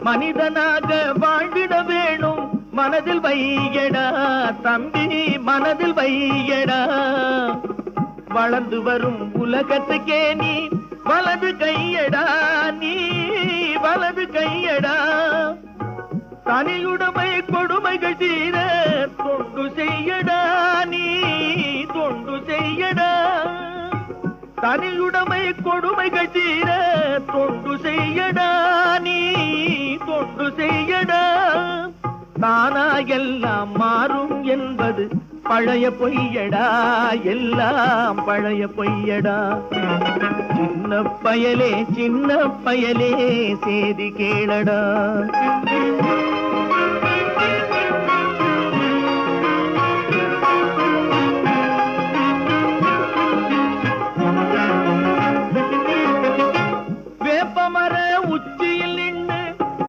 மனிதனாக வாழ்ந்திட வேணும் மனதில் வையடா தம்பி மனதில் வையடா வளர்ந்து வரும் உலகத்துக்கே நீ வலது கையடா நீ வலது கையடா தனியுடைமை கொடுமைகள் தீர தொண்டு செய்யடா நீ தொண்டு செய்யடா தனியுடைமை கொடுமைகள் தீர தொண்டு செய்யடா நீ தொண்டு செய்யடா தானா எல்லாம் மாறும் என்பது பழைய பொய்யடா எல்லாம் பழைய பொய்யடா சின்ன பயலே சேதி கேளடா